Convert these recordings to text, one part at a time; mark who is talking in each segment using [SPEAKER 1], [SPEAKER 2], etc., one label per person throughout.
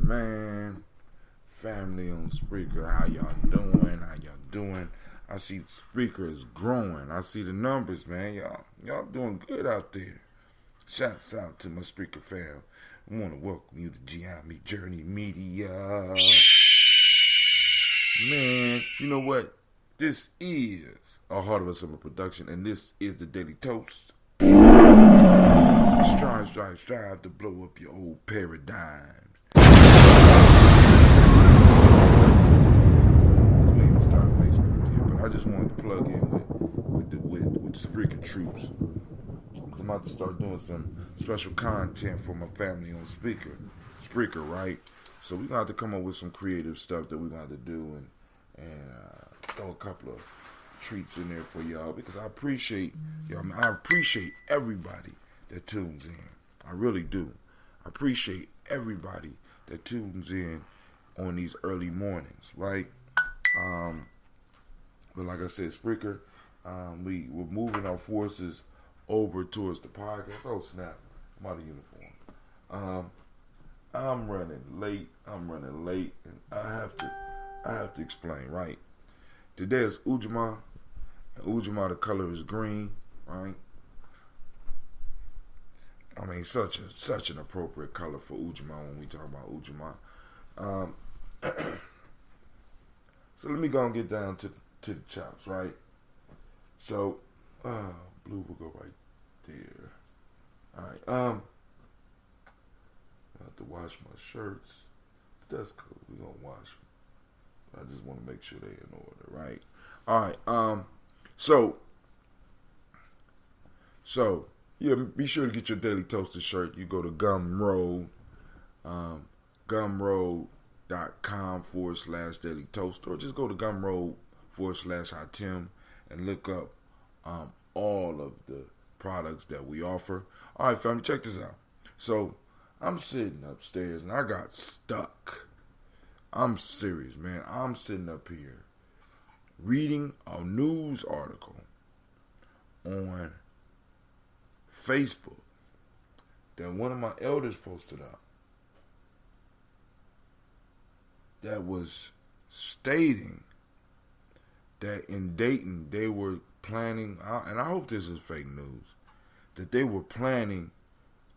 [SPEAKER 1] man. Family on Spreaker, how y'all doing? I see Spreaker is growing. I see the numbers, man. Y'all doing good out there. Shouts out to my Spreaker fam. I want to welcome you to Gye-Nyame Journey Media. Man, you know what? This is a Heart of a Summer production, and this is the Daily Toast. Strive to blow up your old paradigms. Start Facebook here, but I just wanted to plug in with Spreaker Troops. I'm about to start doing some special content for my family on Spreaker, right? So we're gonna have to come up with some creative stuff that we're gonna have to do and throw a couple of treats in there for y'all, because I appreciate y'all. I appreciate everybody that tunes in. I really do. I appreciate everybody that tunes in on these early mornings, right? But like I said, Spreaker, we're moving our forces over towards the podcast. Oh snap! I'm out of uniform. I'm running late, and I have to explain, right? Today is Ujamaa, and Ujamaa, the color is green, right? I mean, such an appropriate color for Ujamaa when we talk about Ujamaa. So let me go and get down to the chops, right? So, blue will go right there. All right. I have to wash my shirts, but that's cool. We're gonna wash them. I just want to make sure they're in order, right? All right. So yeah, be sure to get your Daily Toaster shirt. You go to Gumroad, gumroad.com/Daily Toaster, or just go to Gumroad/Hatim and look up all of the products that we offer. All right, family, check this out. So I'm sitting upstairs and I got stuck. I'm serious, man. I'm sitting up here reading a news article on Facebook that one of my elders posted up that was stating that in Dayton they were planning, and I hope this is fake news, that they were planning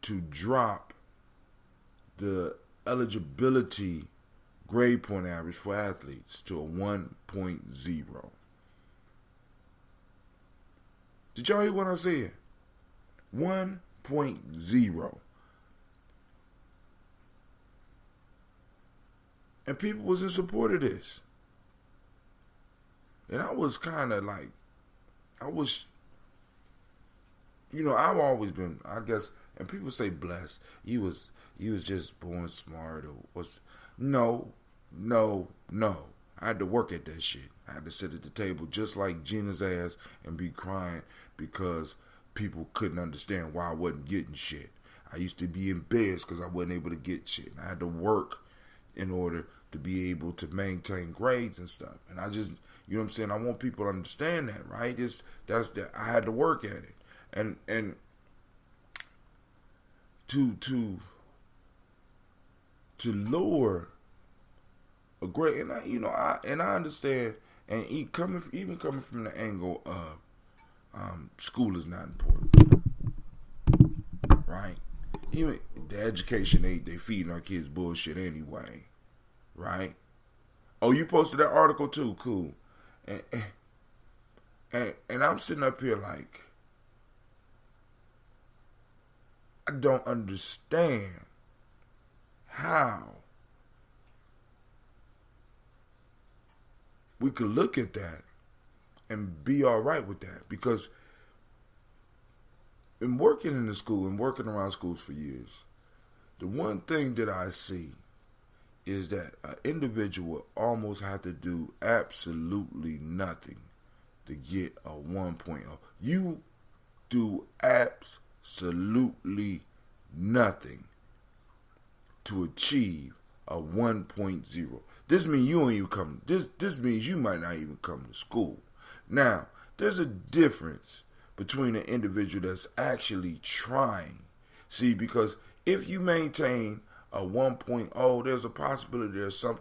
[SPEAKER 1] to drop the eligibility grade point average for athletes to a 1.0. Did y'all hear what I said? 1.0. And people was in support of this. And I was kind of like, I've always been, I guess, and people say blessed. You was just born smart or was, no. I had to work at that shit. I had to sit at the table just like Gina's ass and be crying because people couldn't understand why I wasn't getting shit. I used to be embarrassed because I wasn't able to get shit. And I had to work in order to be able to maintain grades and stuff. And I just, you know what I'm saying? I want people to understand that, right? I had to work at it. And to lower a grade, and I understand, and even coming from the angle of school is not important, right? Even the education they feeding our kids bullshit anyway, right? Oh, you posted that article too, cool. And I'm sitting up here like, I don't understand how we could look at that and be all right with that, because in working in the school and working around schools for years, the one thing that I see is that an individual almost had to do absolutely nothing to get a 1.0. You do absolutely nothing to achieve a 1.0. This means you don't even come. This means you might not even come to school. Now, there's a difference between an individual that's actually trying. See, because if you maintain a 1.0, there's a possibility there's some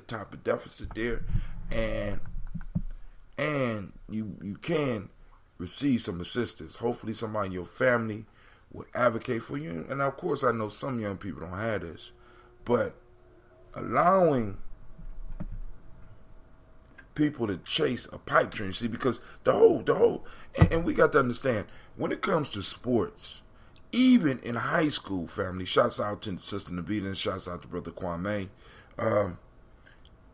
[SPEAKER 1] type of deficit there, and you can receive some assistance. Hopefully somebody in your family will advocate for you. And of course I know some young people don't have this, but allowing people to chase a pipe dream, see, because the whole and we got to understand, when it comes to sports, even in high school, family, shouts out to Sister Navita and shouts out to Brother Kwame,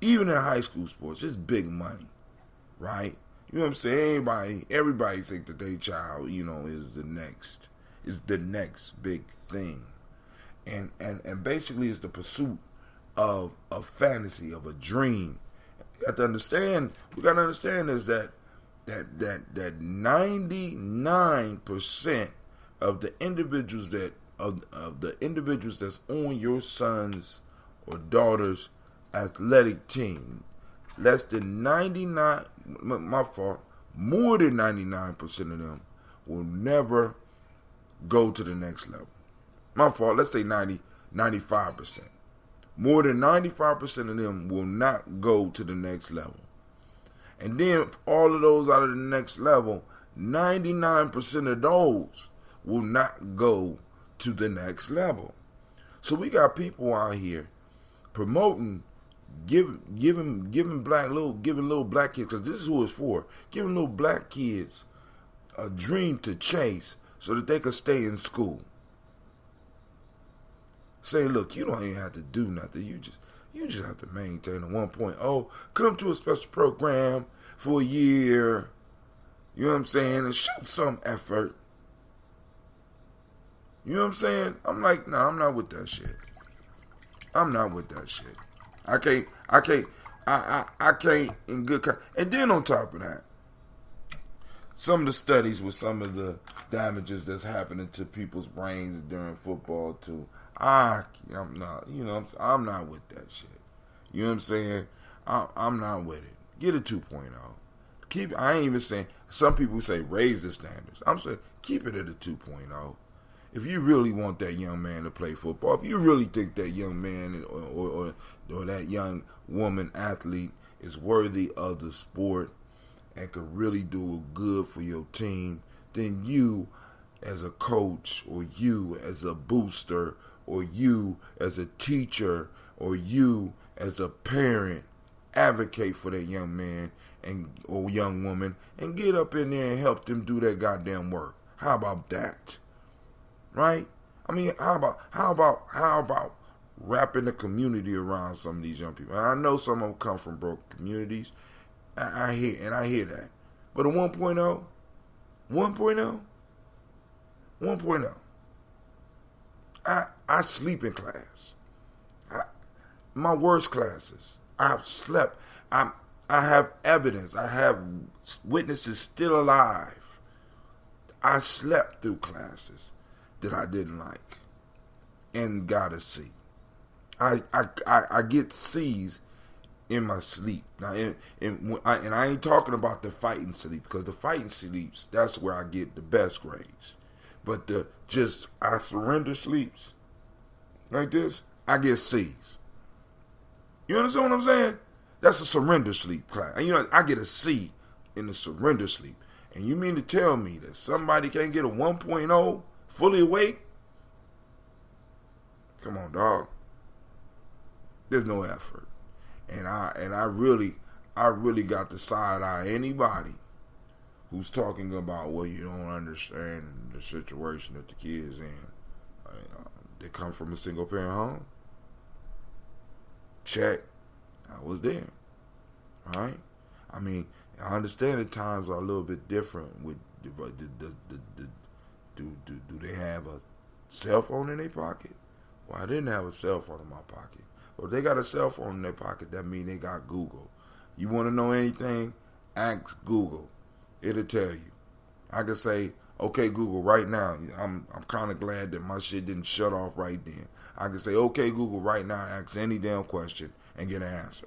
[SPEAKER 1] even in high school sports, it's big money, right? You know what I'm saying? Everybody think that their child, is the next big thing. And basically it's the pursuit of a fantasy, of a dream. We got to understand is that 99% of the individuals of the individuals that's on your son's or daughter's athletic team, less than 99, more than 99% of them will never go to the next level. My fault, let's say 95%. More than 95% of them will not go to the next level. And then all of those out of the next level, 99% of those will not go to the next level. So we got people out here promoting, giving little black kids, because this is who it's for, giving little black kids a dream to chase so that they could stay in school. Say, look, you don't even have to do nothing. You just have to maintain a 1.0. Come to a special program for a year. You know what I'm saying? And show some effort. You know what I'm saying? I'm like, nah, I'm not with that shit. I'm not with that shit. I can't in good con-. And then on top of that, some of the studies with some of the damages that's happening to people's brains during football too. I'm not with that shit. You know what I'm saying? I'm not with it. Get a 2.0. I ain't even saying, some people say raise the standards. I'm saying keep it at a 2.0. If you really want that young man to play football, if you really think that young man or that young woman athlete is worthy of the sport and could really do good for your team, then you as a coach, or you as a booster, or you as a teacher, or you as a parent, advocate for that young man or young woman and get up in there and help them do their goddamn work. How about that? Right? I mean, how about wrapping the community around some of these young people? And I know some of them come from broken communities. I hear that. But a 1.0, I sleep in class. My worst classes, I've slept. I have evidence. I have witnesses still alive. I slept through classes that I didn't like and got a C. I get C's in my sleep. Now, and I ain't talking about the fighting sleep, because the fighting sleeps, that's where I get the best grades. But I surrender sleeps like this, I get C's. You understand what I'm saying? That's a surrender sleep class. And I get a C in the surrender sleep. And you mean to tell me that somebody can't get a 1.0 fully awake? Come on, dog. There's no effort. And I really got to side eye anybody who's talking about, well, you don't understand the situation that the kid's in. They come from a single parent home. Check. I was there. All right? I mean, I understand that times are a little bit different. With do they have a cell phone in their pocket? Well, I didn't have a cell phone in my pocket. Well, if they got a cell phone in their pocket, that means they got Google. You want to know anything? Ask Google. It'll tell you. I can say, okay, Google, right now. I'm kind of glad that my shit didn't shut off right then. I can say, okay, Google, right now, ask any damn question and get an answer.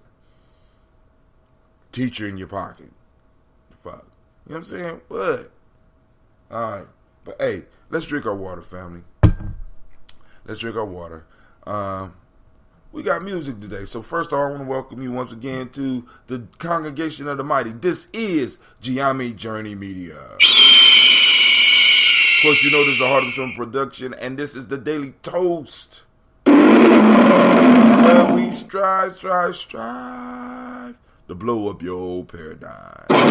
[SPEAKER 1] Teacher in your pocket. Fuck. You know what I'm saying? What? All right. But, hey, let's drink our water, family. Let's drink our water. We got music today. So first of all, I want to welcome you once again to the Congregation of the Mighty. This is Gye-Nyame Journey Media. Of course, you know this is a Heart of Some production, and this is the Daily Toast, where we strive to blow up your old paradigm. Let's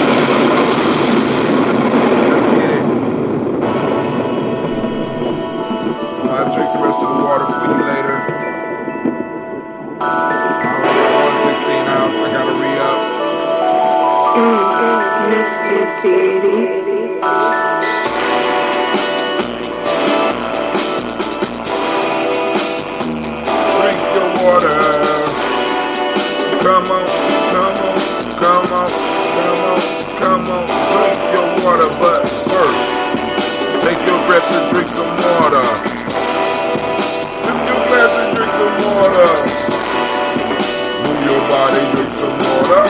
[SPEAKER 1] get it. I'll drink the rest of the water for you later. 116 ounce, I gotta re-up.
[SPEAKER 2] Mr. Diddy.
[SPEAKER 1] Drink your water. Come on. Drink your water, but first, take your breath and drink some water. Lift your glass and drink some water. Move your body, drink some water.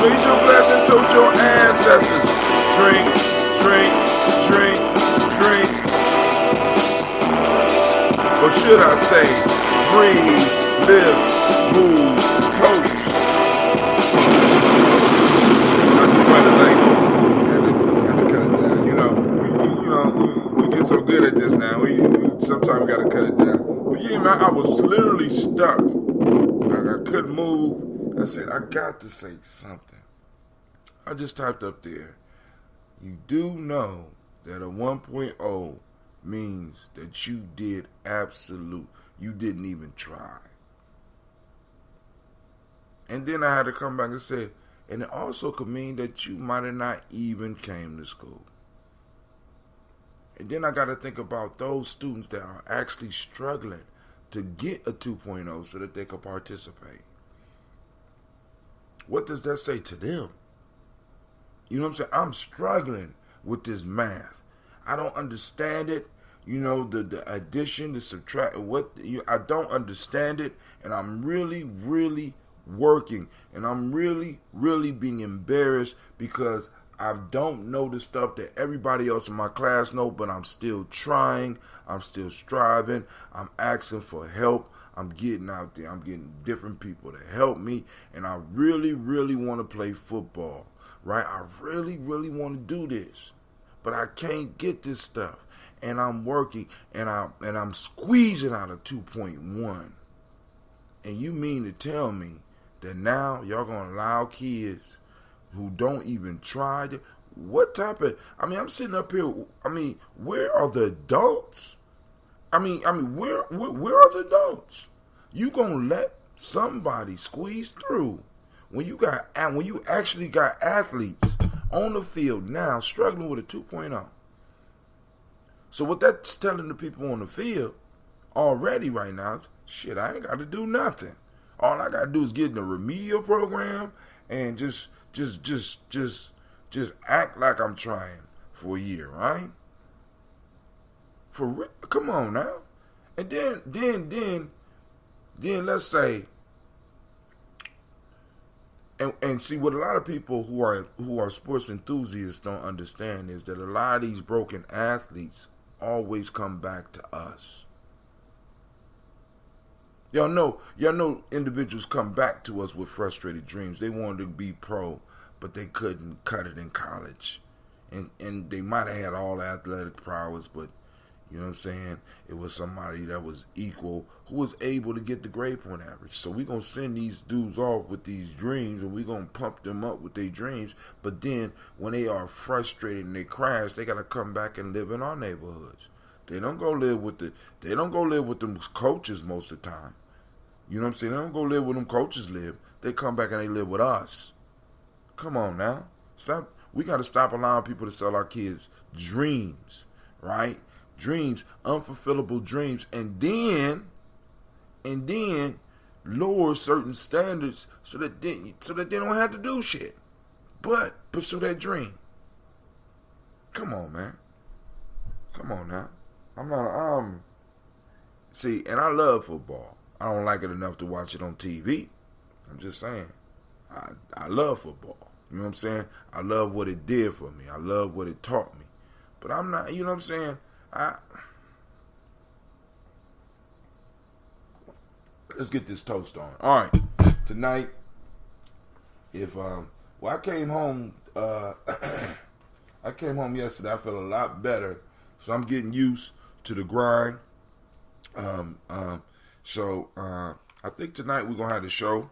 [SPEAKER 1] Raise your glass and toast your ancestors. Drink. Or should I say, breathe, live, move, toast. We get so good at this now. We sometimes we gotta cut it down. But yeah, man, I was literally stuck. I couldn't move. I said, I got to say something. I just typed up there. You do know that a 1.0 means that you did you didn't even try. And then I had to come back and say, and it also could mean that you might have not even came to school. And then I got to think about those students that are actually struggling to get a 2.0 so that they can participate. What does that say to them? You know what I'm saying? I'm struggling with this math. I don't understand it. You know, the addition, the subtract, I don't understand it. And I'm really working. And I'm really being embarrassed because I don't know the stuff that everybody else in my class know, but I'm still trying. I'm still striving. I'm asking for help. I'm getting out there. I'm getting different people to help me. And I really want to play football, right? I really want to do this, but I can't get this stuff. And I'm working, and I'm squeezing out a 2.1. And you mean to tell me that now y'all gonna allow kids who don't even try to, what type of, I'm sitting up here, where are the adults? Where are the adults? You gonna let somebody squeeze through when you actually got athletes on the field now struggling with a 2.0. So what that's telling the people on the field already right now is, shit, I ain't got to do nothing. All I got to do is get in a remedial program and just act like I'm trying for a year, right? For real, come on now. And then let's say, and see what a lot of people who are sports enthusiasts don't understand is that a lot of these broken athletes always come back to us. Y'all know individuals come back to us with frustrated dreams. They wanted to be pro, but they couldn't cut it in college. And they might have had all the athletic prowess, but you know what I'm saying? It was somebody that was equal who was able to get the grade point average. So we're going to send these dudes off with these dreams and we're going to pump them up with their dreams. But then when they are frustrated and they crash, they got to come back and live in our neighborhoods. They don't go live with them coaches most of the time. You know what I'm saying? They don't go live where them coaches live. They come back and they live with us. Come on now. Stop. We got to stop allowing people to sell our kids dreams, right? Dreams, unfulfillable dreams, and then lower certain standards so that they don't have to do shit, but pursue that dream. Come on, man. Come on now. See, and I love football. I don't like it enough to watch it on TV. I'm just saying. I love football. You know what I'm saying? I love what it did for me. I love what it taught me. But I'm not, you know what I'm saying? Let's get this toast on. All right, tonight, I came home. I came home yesterday. I felt a lot better, so I'm getting used to the grind. So I think tonight we're gonna have the show.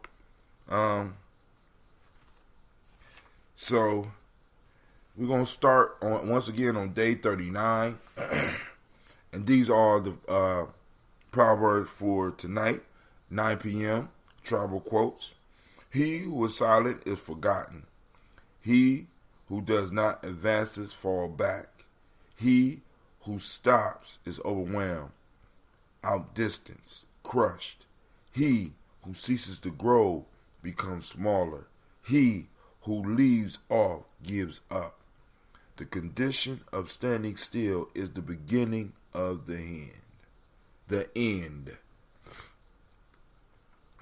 [SPEAKER 1] So we're gonna start once again on day 39, and these are the proverbs for tonight, 9 p.m. Travel quotes. He who is silent is forgotten. He who does not advances fall back. He who stops is overwhelmed, outdistanced, crushed. He who ceases to grow becomes smaller. He who leaves off gives up. The condition of standing still is the beginning of the end. The end.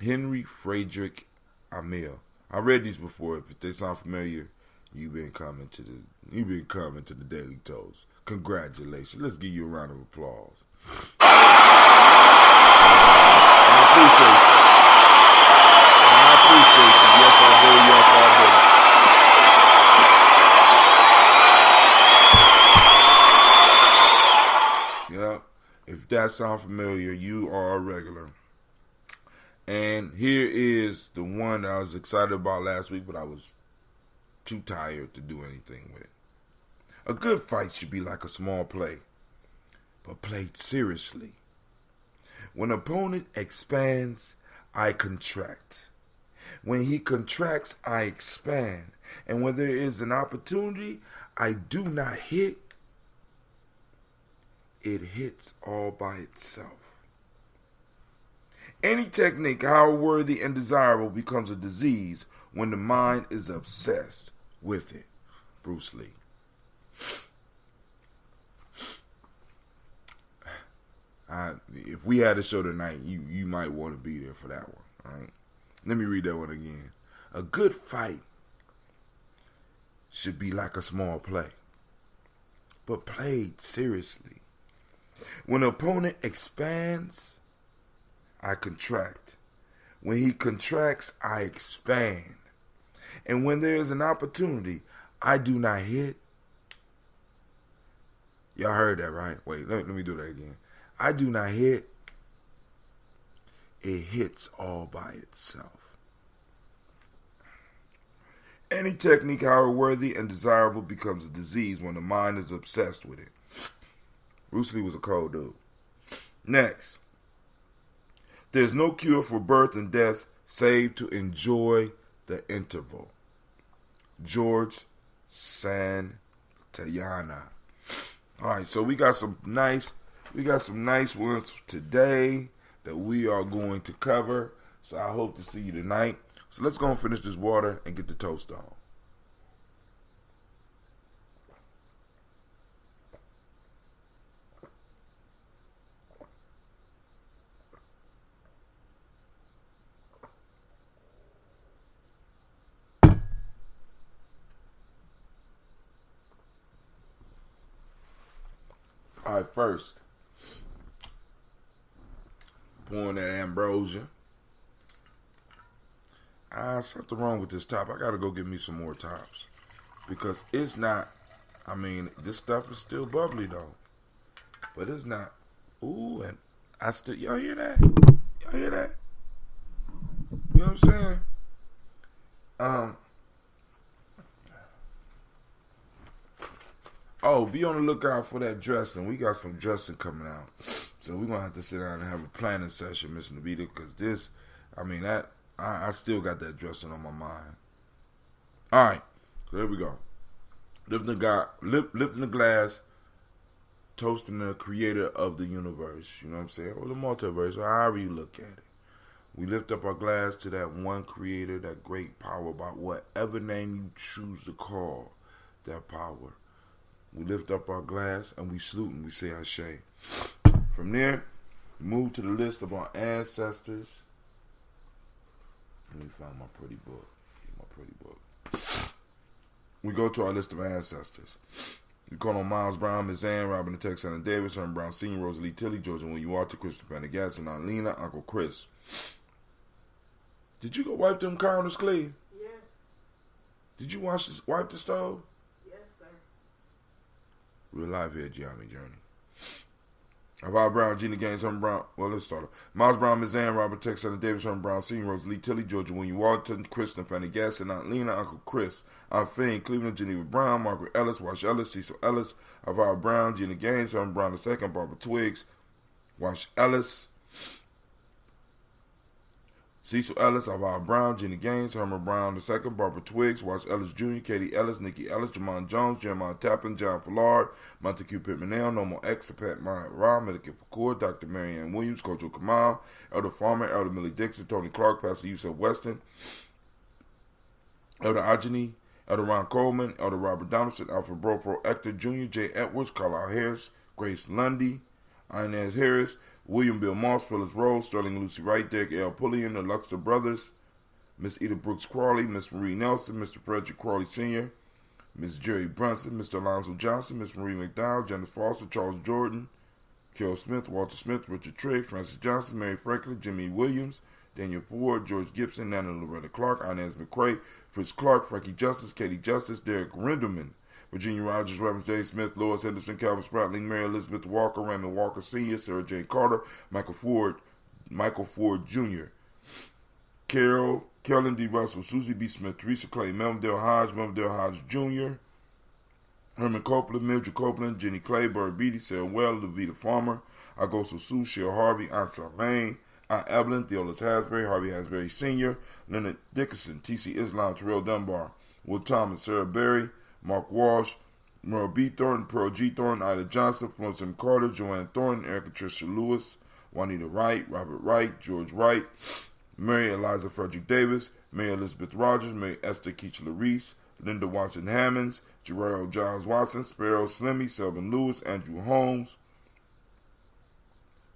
[SPEAKER 1] Henry Frederick Amil. I read these before. If they sound familiar, you've been coming to the Daily Toast. Congratulations. Let's give you a round of applause. I appreciate you. Yes, I do. Yes, I do. Yep. If that sounds familiar, you are a regular. And here is the one that I was excited about last week, but I was too tired to do anything with. A good fight should be like a small play, but played seriously. When an opponent expands, I contract. When he contracts, I expand. And when there is an opportunity I do not hit, it hits all by itself. Any technique, however worthy and desirable, becomes a disease when the mind is obsessed with it. Bruce Lee. If we had a show tonight, you might want to be there for that one. All right? Let me read that one again. A good fight should be like a small play, but played seriously. When an opponent expands, I contract. When he contracts, I expand. And when there is an opportunity I do not hit. Y'all heard that, right? Wait, let me do that again. I do not hit. It hits all by itself. Any technique, however worthy and desirable, becomes a disease when the mind is obsessed with it. Bruce Lee was a cold dude. Next. There's no cure for birth and death save to enjoy the interval. George Santayana. All right, so we got some nice ones today that we are going to cover. So I hope to see you tonight. So let's go and finish this water and get the toast on. All right, first, pouring that ambrosia. Something wrong with this top. I gotta go get me some more tops because it's not. I mean, this stuff is still bubbly though, but it's not. Ooh, and I still. Y'all hear that? Y'all hear that? You know what I'm saying? Oh, be on the lookout for that dressing. We got some dressing coming out. So we're going to have to sit down and have a planning session, Miss Navita, because this, I mean, I still got that dressing on my mind. All right, so here we go. Lifting the glass, toasting the creator of the universe, you know what I'm saying? Or the multiverse, or however you look at it. We lift up our glass to that one creator, that great power, by whatever name you choose to call that power. We lift up our glass and we salute and we say Ashe. From there, we move to the list of our ancestors. Let me find my pretty book. We go to our list of ancestors. You call on Miles Brown, Miss Ann, Robin the Texana Davis, Herman Brown Sr., Rosalie Tilly, Georgia William Walter, Christopher Pendergast, and Aunt Lena, Uncle Chris. Did you go wipe them counters clean?
[SPEAKER 3] Yes.
[SPEAKER 1] Did you wipe the stove?
[SPEAKER 3] Yes, sir.
[SPEAKER 1] Real life here, Gye-Nyame Journey. Alvaro Brown, Gina Gaines, Herman Brown. Well, let's start. Miles Brown, Miss Ann, Robert Texana Davis, Herman Brown Sr., Rosalie Tilly, Georgia William Walter, Kristen Fanny Gass, and Aunt Lena, Uncle Chris, Aunt Fane, Cleveland, Geneva Brown, Margaret Ellis, Wash Ellis, Cecil Ellis, Alvaro Brown, Gina Gaines, Herman Brown II, Barbara Twiggs, Wash Ellis, Cecil Ellis, Alvaro Brown, Gina Gaines, Herman Brown II, Barbara Twiggs, Wash Ellis Jr., Katie Ellis, Nikki Ellis, Jamon Jones, Jeremiah Tappan, John Fallard, Montague Pittman, No More X, Pat Maya Ra, Medicare Facour, Dr. Marianne Williams, Kojo Kamal, Elder Farmer, Elder Millie Dixon, Tony Clark, Pastor Yusuf Weston, Elder Ajani, Elder Ron Coleman, Elder Robert Donaldson, Alfred Bropro, Hector Jr., Jay Edwards, Carlisle Harris, Grace Lundy, Inez Harris, William Bill Moss, Phyllis Rose, Sterling Lucy Wright, Derek L. Pullian, the Luxter Brothers, Miss Eda Brooks Crawley, Miss Marie Nelson, Mr. Frederick Crawley Sr., Miss Jerry Brunson, Mr. Alonzo Johnson, Miss Marie McDowell, Jennifer Foster, Charles Jordan, Carol Smith, Walter Smith, Richard Trigg, Francis Johnson, Mary Franklin, Jimmy Williams, Daniel Ford, George Gibson, Nana Loretta Clark, Inez McCrae, Fritz Clark, Frankie Justice, Katie Justice, Derek Rinderman, Virginia Rogers, Reverend J. Smith, Lois Henderson, Calvin Spratling, Mary Elizabeth Walker, Raymond Walker Sr., Sarah Jane Carter, Michael Ford Jr., Carolyn D. Russell, Susie B. Smith, Teresa Clay, Melvindale Hodge Jr., Herman Copeland, Mildred Copeland, Jenny Clay, Bird Beatty, Sarah Well, Levita Farmer, Agosto Sue, Cheryl Harvey, Aunt Charmaine, Aunt Evelyn, Theolis Hasbury, Harvey Hasbury Sr., Leonard Dickinson, T.C. Islam, Terrell Dunbar, Will Thomas, Sarah Berry, Mark Walsh, Merle B. Thornton, Pearl G. Thornton, Ida Johnson, Florence M. Carter, Joanne Thornton, Erica Tricia Lewis, Juanita Wright, Robert Wright, George Wright, Mary Eliza Frederick Davis, Mary Elizabeth Rogers, Mary Esther Keachler Reese, Linda Watson Hammonds, Gerald Giles Watson, Sparrow Slimmy, Selvin Lewis, Andrew Holmes,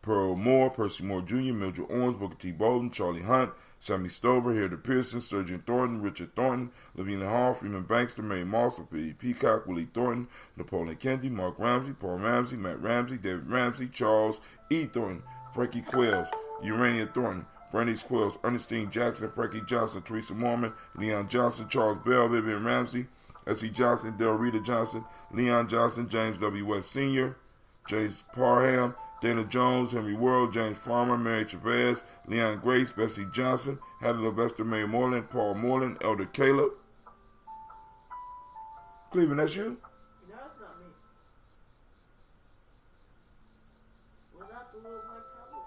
[SPEAKER 1] Pearl Moore, Percy Moore Jr., Mildred Owens, Booker T. Bolden, Charlie Hunt, Sammy Stover, Hilda Pearson, Sturgeon Thornton, Richard Thornton, Lavina Hall, Freeman Bankster, Mary Moss, Peacock, Willie Thornton, Napoleon Kennedy, Mark Ramsey, Paul Ramsey, Matt Ramsey, David Ramsey, Charles E. Thornton, Frankie Quills, Urania Thornton, Bernice Quills, Ernestine Jackson, Frankie Johnson, Teresa Mormon, Leon Johnson, Charles Bell, Vivian Ramsey, S.E. Johnson, Del Rita Johnson, Leon Johnson, James W. West Sr., James Parham, Dana Jones, Henry World, James Farmer, Mary Chavez, Leon Grace, Bessie Johnson, Hattie Levester, Mary Moreland, Paul Moreland, Elder Caleb. Cleveland, that's you?
[SPEAKER 3] No, it's not me. Was that the little black tablet?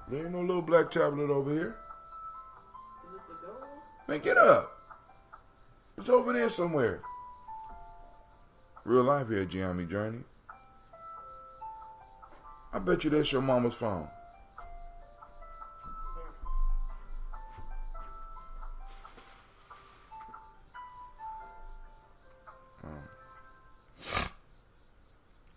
[SPEAKER 1] There ain't no little black tablet over here.
[SPEAKER 3] Is it the gold one?
[SPEAKER 1] Man, get up. It's over there somewhere. Real life here, Gye-Nyame Journey. I bet you that's your mama's phone.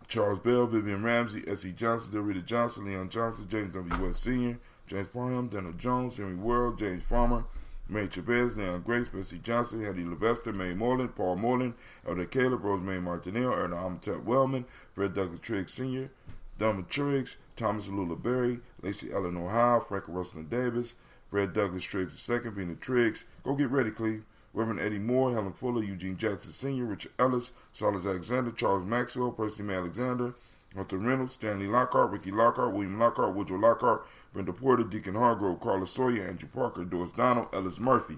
[SPEAKER 1] Charles Bell, Vivian Ramsey, S.E. Johnson, Delrita Johnson, Leon Johnson, James W. West Sr., James Parham, Daniel Jones, Henry World, James Farmer, Mary Chavez, Leon Grace, Bessie Johnson, Hattie Levester, Mary Moreland, Paul Moreland, Elder Caleb, Rosemary Martinell, Erna Amatep Wellman, Fred Douglas Triggs Sr., Delma Triggs, Thomas Lula Berry, Lacey Eleanor Howe, Frank Russell Davis, Fred Douglas Triggs II, Vina Triggs. Go get ready, Cleve. Reverend Eddie Moore, Helen Fuller, Eugene Jackson Sr., Richard Ellis, Silas Alexander, Charles Maxwell, Percy May Alexander, Arthur Reynolds, Stanley Lockhart, Ricky Lockhart, William Lockhart, Woodrow Lockhart, Brenda Porter, Deacon Hargrove, Carla Sawyer, Andrew Parker, Doris Donald, Ellis Murphy.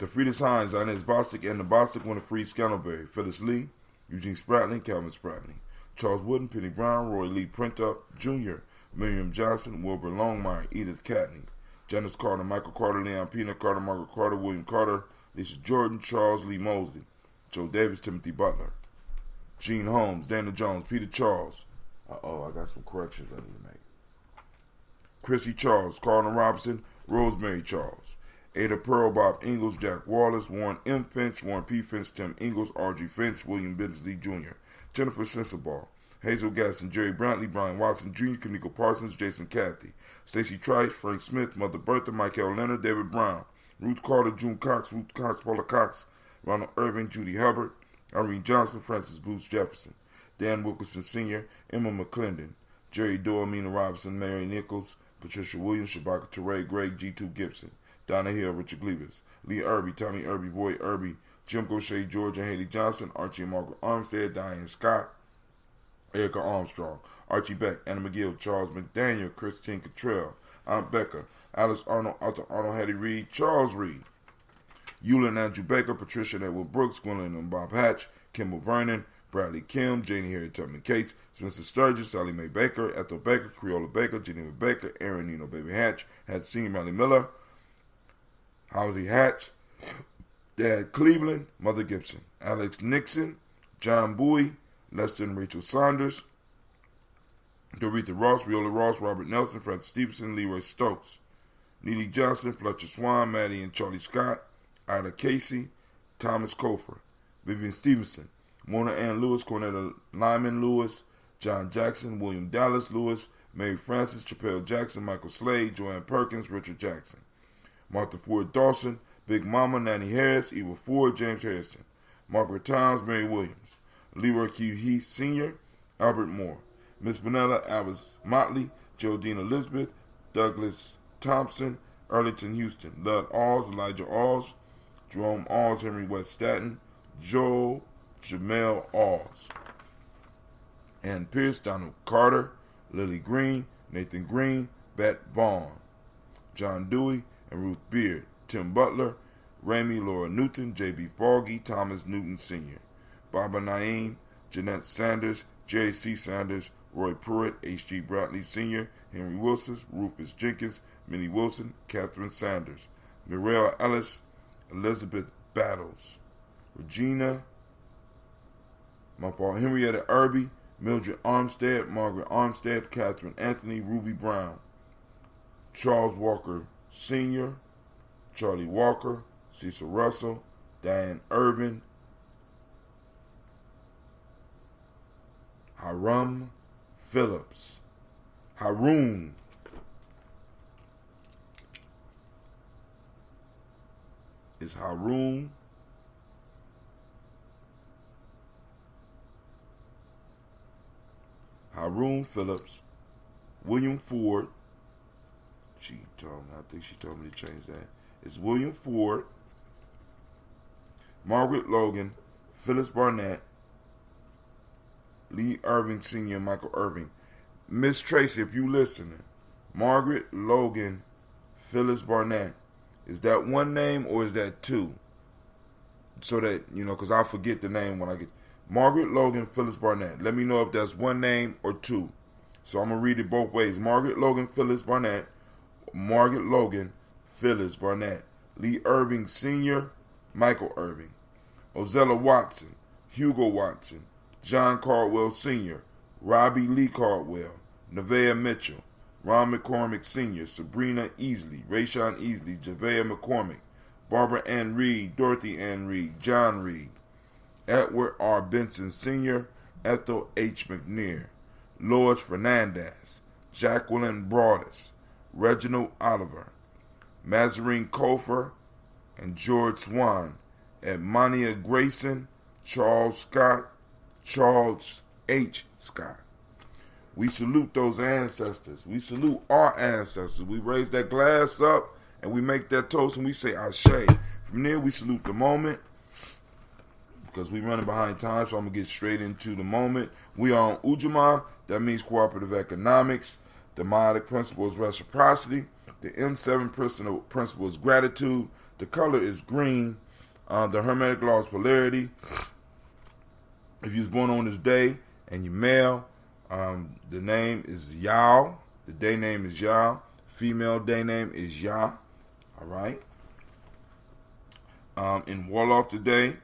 [SPEAKER 1] DeFridas Hines, Inez Bostic, Anna Bostic, Winifred Scantleberry, Phyllis Lee, Eugene Spratling, Calvin Spratling, Charles Wooden, Penny Brown, Roy Lee Printup, Jr., Miriam Johnson, Wilbur Longmire, Edith Catney, Janice Carter, Michael Carter, Leon Pena Carter, Margaret Carter, William Carter, Lisa Jordan, Charles Lee Mosley, Joe Davis, Timothy Butler, Gene Holmes, Dana Jones, Peter Charles. I got some corrections I need to make. Chrissy Charles, Carlton Robinson, Rosemary Charles, Ada Pearl, Bob Ingalls, Jack Wallace, Warren M. Finch, Warren P. Finch, Tim Ingalls, R.G. Finch, William Bensley Jr., Jennifer Sensabaugh, Hazel Gaston, Jerry Brantley, Brian Watson Jr., Kaniko Parsons, Jason Cathy, Stacey Trice, Frank Smith, Mother Bertha, Michael Leonard, David Brown, Ruth Carter, June Cox, Ruth Cox, Paula Cox, Ronald Irving, Judy Hubbard, Irene Johnson, Francis Booth Jefferson, Dan Wilkerson Sr., Emma McClendon, Jerry Doyle, Mina Robinson, Mary Nichols, Patricia Williams, Shabaka Teray, Greg G2 Gibson, Donna Hill, Richard Gleavis, Lee Irby, Tommy Irby, Roy Irby, Jim Gaucher, George and Haley Johnson, Archie and Margaret Armstead, Diane Scott, Erica Armstrong, Archie Beck, Anna McGill, Charles McDaniel, Christine Cottrell, Aunt Becca, Alice Arnold, Arthur Arnold, Hattie Reed, Charles Reed, Eula and Andrew Baker, Patricia and Edward Brooks, Gwendolyn and Bob Hatch, Kimball Vernon, Bradley Kim, Janie Harriet Tubman Cates, Spencer Sturgis, Sally Mae Baker, Ethel Baker, Creola Baker, Geneva Baker, Aaron Nino Baby Hatch, Had Senior Mally Miller, Howsey Hatch, Dad Cleveland, Mother Gibson, Alex Nixon, John Bowie, Lester and Rachel Saunders, Dorita Ross, Viola Ross, Robert Nelson, Francis Stevenson, Leroy Stokes, Neely Johnson, Fletcher Swan, Maddie and Charlie Scott, Ida Casey, Thomas Cofer, Vivian Stevenson, Mona Ann Lewis, Cornetta Lyman Lewis, John Jackson, William Dallas Lewis, Mary Francis, Chappelle Jackson, Michael Slade, Joanne Perkins, Richard Jackson, Martha Ford Dawson, Big Mama, Nanny Harris, Eva Ford, James Harrison, Margaret Towns, Mary Williams, Leroy Q. Heath Sr., Albert Moore, Miss Vanilla, Alice Motley, Geraldine Elizabeth, Douglas Thompson, Arlington Houston, Lud Alls, Elijah Alls, Jerome Alls, Henry West Staten, Joel Jamel Alls, Ann Pierce, Donald Carter, Lily Green, Nathan Green, Bet Vaughn, John Dewey, and Ruth Beard, Tim Butler, Ramey Laura Newton, J.B. Foggy, Thomas Newton Sr., Baba Naeem, Jeanette Sanders, Jerry C. Sanders, Roy Pruitt, H.G. Bradley Sr., Henry Wilson, Rufus Jenkins, Minnie Wilson, Catherine Sanders, Mirelle Ellis, Elizabeth Battles, Regina, Henrietta Irby, Mildred Armstead, Margaret Armstead, Catherine Anthony, Ruby Brown, Charles Walker Sr., Charlie Walker, Cecil Russell, Diane Urban, Harum Phillips, Haroon, is Haroon, Haroon Phillips, William Ford. I think she told me to change that. It's William Ford, Margaret Logan, Phyllis Barnett, Lee Irving Sr., Michael Irving. Miss Tracy, if you listening, Margaret Logan, Phyllis Barnett. Is that one name or is that two? So that, because I'll forget the name when I get. Margaret Logan, Phyllis Barnett. Let me know if that's one name or two. So I'm going to read it both ways. Margaret Logan, Phyllis Barnett. Margaret Logan, Phyllis Barnett. Lee Irving Sr., Michael Irving. Ozella Watson, Hugo Watson. John Caldwell Sr., Robbie Lee Caldwell. Nevaeh Mitchell. Ron McCormick Sr., Sabrina Easley, Rayshawn Easley, Javea McCormick, Barbara Ann Reed, Dorothy Ann Reed, John Reed, Edward R. Benson Sr., Ethel H. McNair, Lois Fernandez, Jacqueline Broadus, Reginald Oliver, Mazarine Kofer, and George Swan, Edmonia Grayson, Charles Scott, Charles H. Scott. We salute those ancestors. We salute our ancestors. We raise that glass up and we make that toast and we say Ashe. From there, we salute the moment because we're running behind time, so I'm going to get straight into the moment. We are on Ujamaa. That means cooperative economics. The Maitic principle is reciprocity. The M7 principle is gratitude. The color is green. The Hermetic law is polarity. If you was born on this day and you're male, the name is Yao. The day name is Yao. Female day name is Ya. All right. In Warlock today,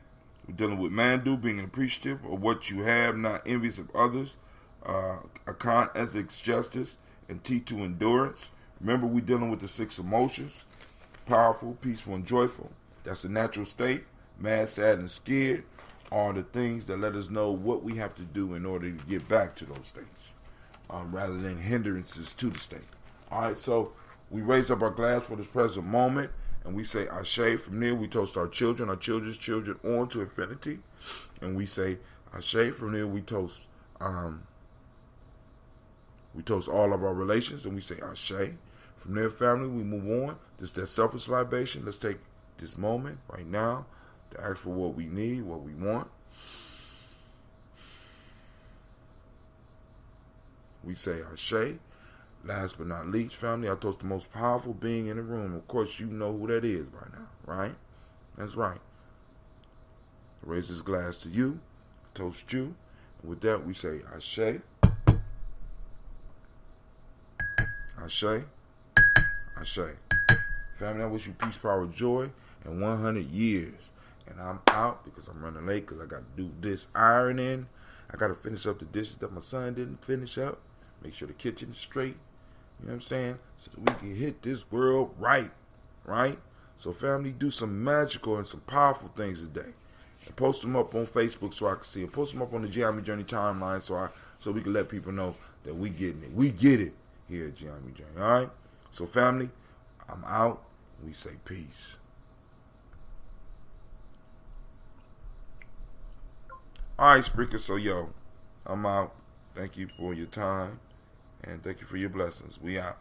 [SPEAKER 1] we're dealing with Mandu, being appreciative of what you have, not envious of others. Akan, ethics, justice, and T2, endurance. Remember, we're dealing with the 6 emotions: powerful, peaceful, and joyful. That's the natural state. Mad, sad, and scared are the things that let us know what we have to do in order to get back to those states, rather than hindrances to the state. All right, so we raise up our glass for this present moment, and we say Ashe. From there, we toast our children, our children's children, on to infinity, and we say Ashe. From there, we toast all of our relations, and we say Ashe. From there, family, we move on. This is that selfish libation. Let's take this moment right now to ask for what we need, what we want. We say Ashe. Last but not least, family, I toast the most powerful being in the room. Of course, you know who that is by now, right? That's right. I raise this glass to you, toast you, and with that, we say Ashe, Ashe, Ashe. Family, I wish you peace, power, joy, and 100 years. And I'm out because I'm running late because I got to do this ironing. I got to finish up the dishes that my son didn't finish up. Make sure the kitchen is straight. You know what I'm saying? So that we can hit this world right. Right? So family, do some magical and some powerful things today. And post them up on Facebook so I can see them. Post them up on the Gye-Nyame Journey timeline so we can let people know that we getting it. We get it here at Gye-Nyame Journey. Alright? So family, I'm out. We say peace. Alright, Spreaker. So yo, I'm out. Thank you for your time. And thank you for your blessings. We out.